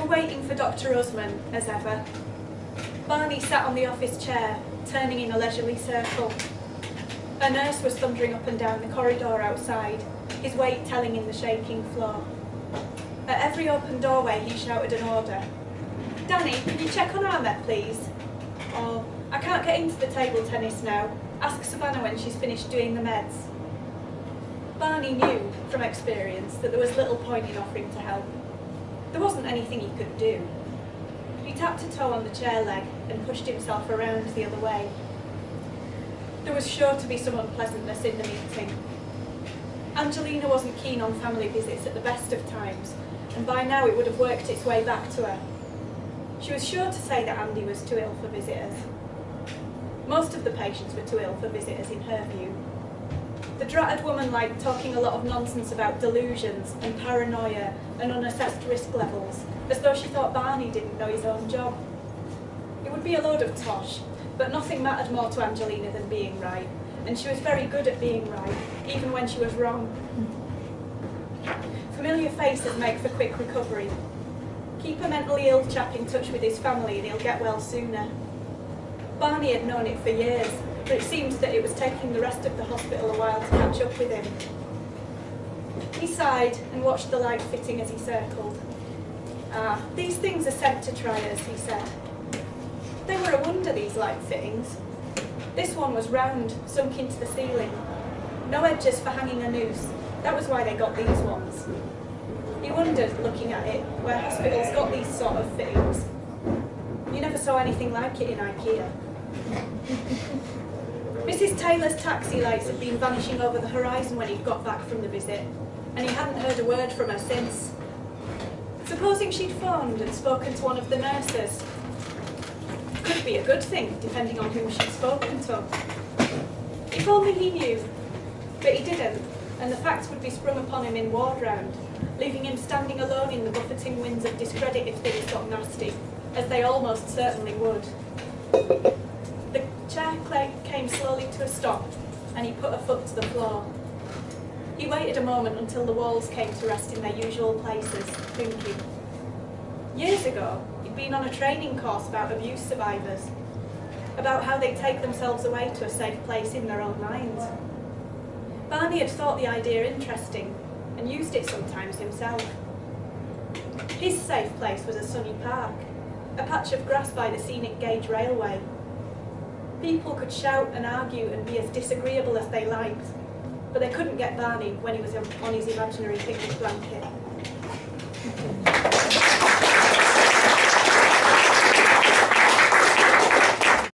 Still waiting for Dr. Usman, as ever. Barney sat on the office chair, turning in a leisurely circle. A nurse was thundering up and down the corridor outside, his weight telling in the shaking floor. At every open doorway he shouted an order. "Danny, can you check on Ahmed, please?" Or, "I can't get into the table tennis now. Ask Savannah when she's finished doing the meds." Barney knew, from experience, that there was little point in offering to help. There wasn't anything he could do. He tapped a toe on the chair leg and pushed himself around the other way. There was sure to be some unpleasantness in the meeting. Angelina wasn't keen on family visits at the best of times, and by now it would have worked its way back to her. She was sure to say that Andy was too ill for visitors. Most of the patients were too ill for visitors in her view. The dratted woman liked talking a lot of nonsense about delusions and paranoia and unassessed risk levels, as though she thought Barney didn't know his own job. It would be a load of tosh, but nothing mattered more to Angelina than being right, and she was very good at being right, even when she was wrong. Familiar faces make for quick recovery. Keep a mentally ill chap in touch with his family and he'll get well sooner. Barney had known it for years, but it seemed that it was taking the rest of the hospital a while to catch up with him. He sighed and watched the light fitting as he circled. "Ah, these things are sent to try us," he said. They were a wonder, these light fittings. This one was round, sunk into the ceiling. No edges for hanging a noose. That was why they got these ones. He wondered, looking at it, where hospitals got these sort of fittings. You never saw anything like it in IKEA. Mrs. Taylor's taxi lights had been vanishing over the horizon when he'd got back from the visit, and he hadn't heard a word from her since. Supposing she'd phoned and spoken to one of the nurses. Could be a good thing, depending on whom she'd spoken to. If only he knew. But he didn't, and the facts would be sprung upon him in ward round, leaving him standing alone in the buffeting winds of discredit if things got nasty, as they almost certainly would. The chair came slowly to a stop, and he put a foot to the floor. He waited a moment until the walls came to rest in their usual places, thinking. Years ago, he'd been on a training course about abuse survivors, about how they take themselves away to a safe place in their own minds. Barney had thought the idea interesting, and used it sometimes himself. His safe place was a sunny park, a patch of grass by the scenic gauge railway. People could shout and argue and be as disagreeable as they liked, but they couldn't get Barney when he was on his imaginary picnic blanket.